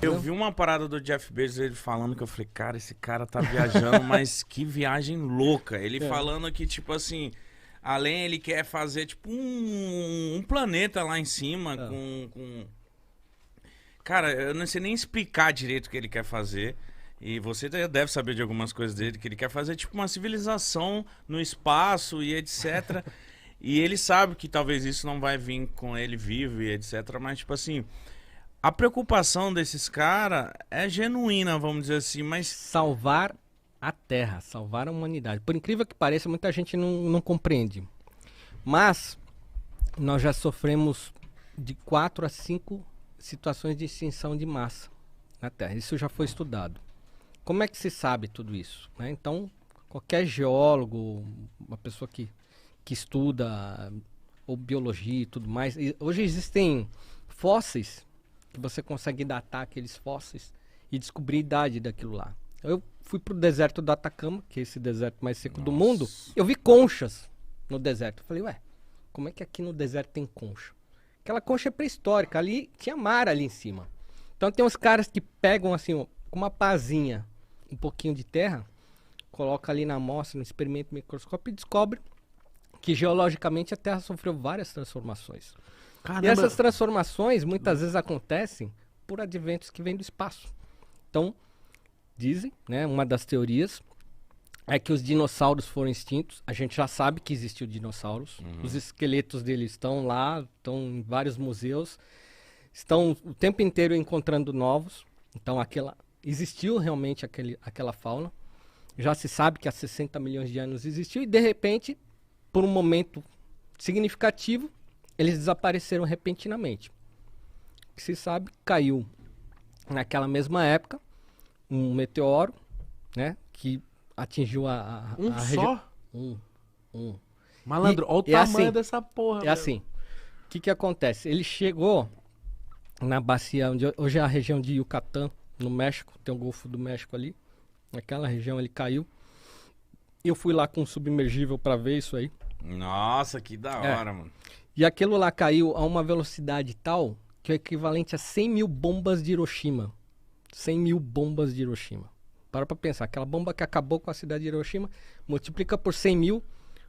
Eu vi uma parada do Jeff Bezos, ele falando que eu falei, cara, esse cara tá viajando, mas que viagem louca. Ele falando que, tipo assim, além ele quer fazer, tipo, um planeta lá em cima com... Cara, eu não sei nem explicar direito o que ele quer fazer. E você deve saber de algumas coisas dele, que ele quer fazer, tipo, uma civilização no espaço e etc. E ele sabe que talvez isso não vai vir com ele vivo e etc. Mas, tipo assim... A preocupação desses caras é genuína, vamos dizer assim, mas... Salvar a Terra, salvar a humanidade. Por incrível que pareça, muita gente não compreende. Mas nós já sofremos de 4 a 5 situações de extinção de massa na Terra. Isso já foi estudado. Como é que se sabe tudo isso, né? Então, qualquer geólogo, uma pessoa que estuda ou biologia e tudo mais... Hoje existem fósseis que você consegue datar aqueles fósseis e descobrir a idade daquilo lá. Eu fui pro deserto do Atacama, que é esse deserto mais seco do mundo, eu vi conchas no deserto. Eu falei, ué, como é que aqui no deserto tem concha? Aquela concha é pré-histórica, ali tinha mar ali em cima. Então tem uns caras que pegam assim, ó, com uma pazinha, um pouquinho de terra, coloca ali na amostra, no experimento microscópio e descobre que geologicamente a Terra sofreu várias transformações. Caramba. E essas transformações muitas vezes acontecem por adventos que vêm do espaço. Então, dizem, né, uma das teorias é que os dinossauros foram extintos. A gente já sabe que existiu dinossauros. Os esqueletos deles estão lá, estão em vários museus. Estão o tempo inteiro encontrando novos. Então, existiu realmente aquela fauna. Já se sabe que há 60 milhões de anos existiu e, de repente, por um momento significativo, eles desapareceram repentinamente. O que se sabe, caiu naquela mesma época um meteoro, né, que atingiu a região. Malandro, olha o tamanho dessa porra. É assim, o que acontece? Ele chegou na bacia, onde hoje é a região de Yucatán, no México, tem o Golfo do México ali. Naquela região ele caiu. Eu fui lá com um submergível para ver isso aí. Nossa, que da hora, mano. E aquilo lá caiu a uma velocidade tal que é o equivalente a 100 mil bombas de Hiroshima. 100 mil bombas de Hiroshima. Para pra pensar, aquela bomba que acabou com a cidade de Hiroshima, multiplica por 100 mil,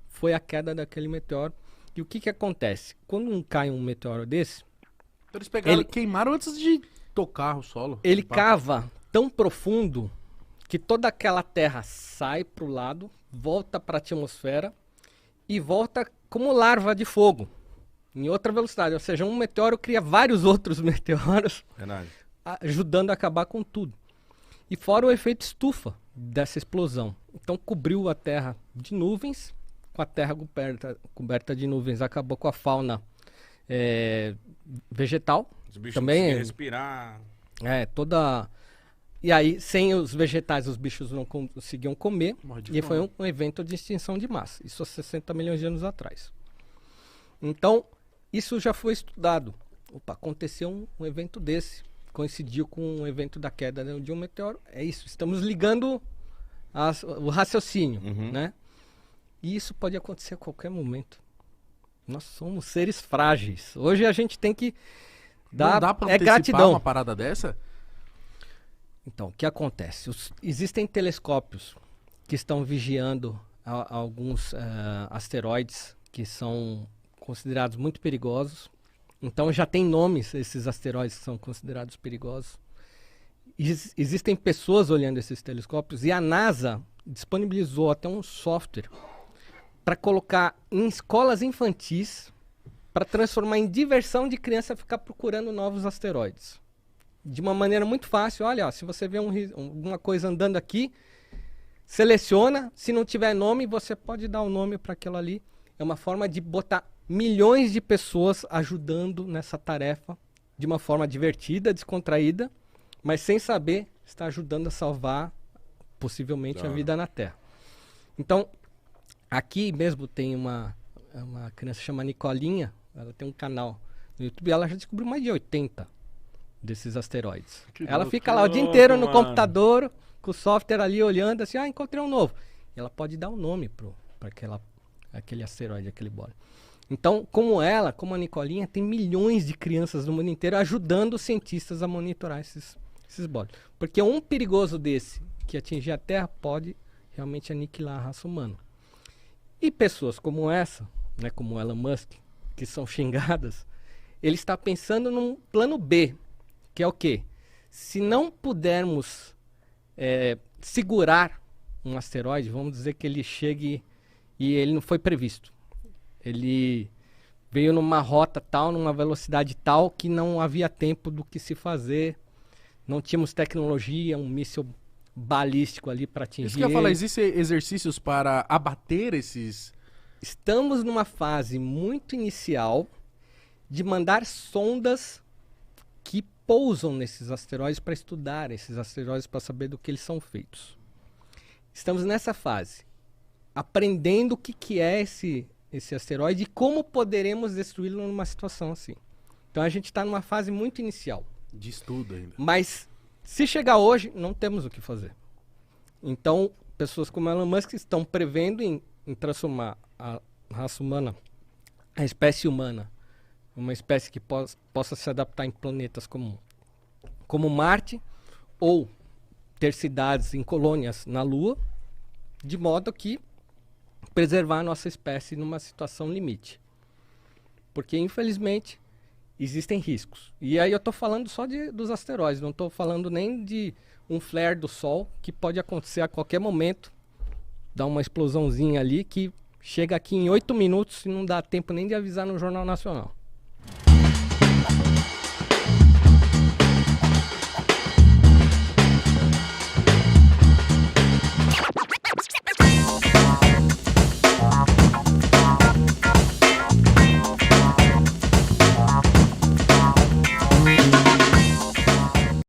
foi a queda daquele meteoro. E o que acontece? Quando cai um meteoro desse... Eles pegaram, queimaram antes de tocar o solo. Ele cava tão profundo que toda aquela terra sai pro lado, volta para a atmosfera e volta como larva de fogo. Em outra velocidade, ou seja, um meteoro cria vários outros meteoros, Verdade. ajudando a acabar com tudo. E fora o efeito estufa dessa explosão. Então cobriu a Terra de nuvens, com a Terra coberta de nuvens, acabou com a fauna vegetal. Os bichos também conseguiam respirar. Toda... E aí, sem os vegetais, os bichos não conseguiam comer. E foi um evento de extinção de massa. Isso há 60 milhões de anos atrás. Então, isso já foi estudado. Opa, aconteceu um evento desse. Coincidiu com o evento da queda de um meteoro. É isso, estamos ligando o raciocínio, né? E isso pode acontecer a qualquer momento. Nós somos seres frágeis. Hoje a gente tem que dar... Não dá pra antecipar gratidão. uma parada dessa? Então, o que acontece? Existem telescópios que estão vigiando alguns asteroides que são considerados muito perigosos. Então já tem nomes esses asteroides que são considerados perigosos. Existem pessoas olhando esses telescópios e a NASA disponibilizou até um software para colocar em escolas infantis para transformar em diversão de criança ficar procurando novos asteroides. De uma maneira muito fácil. Olha, ó, se você vê alguma coisa andando aqui, seleciona. Se não tiver nome, você pode dar o nome para aquilo ali. É uma forma de botar milhões de pessoas ajudando nessa tarefa de uma forma divertida, descontraída, mas sem saber está ajudando a salvar possivelmente a vida na Terra. Então, aqui mesmo tem uma criança chamada Nicolinha, ela tem um canal no YouTube, ela já descobriu mais de 80 desses asteroides. Ela fica lá o dia inteiro no computador, com o software ali olhando, assim, encontrei um novo. E ela pode dar um nome para aquele asteroide, aquele bolo. Então, como a Nicolinha, tem milhões de crianças no mundo inteiro ajudando os cientistas a monitorar Esses bodes. Porque um perigoso desse que atingir a Terra pode realmente aniquilar a raça humana. E pessoas como essa, né, como Elon Musk, que são xingadas, ele está pensando num plano B, que é o quê? Se não pudermos segurar um asteroide, vamos dizer que ele chegue e ele não foi previsto. Ele veio numa rota tal, numa velocidade tal, que não havia tempo do que se fazer. Não tínhamos tecnologia, um míssil balístico ali para atingir. Isso que eu ia falar, existem exercícios para abater esses... Estamos numa fase muito inicial de mandar sondas que pousam nesses asteroides para estudar esses asteroides, para saber do que eles são feitos. Estamos nessa fase, aprendendo o que é esse asteroide e como poderemos destruí-lo numa situação assim. Então a gente está numa fase muito inicial. De estudo ainda. Mas se chegar hoje, não temos o que fazer. Então, pessoas como Elon Musk estão prevendo em transformar a raça humana, a espécie humana, uma espécie que possa se adaptar em planetas como Marte, ou ter cidades em colônias na Lua, de modo que preservar a nossa espécie numa situação limite. Porque, infelizmente, existem riscos. E aí eu estou falando só dos asteroides, não estou falando nem de um flare do Sol, que pode acontecer a qualquer momento, dar uma explosãozinha ali, que chega aqui em 8 minutos e não dá tempo nem de avisar no Jornal Nacional.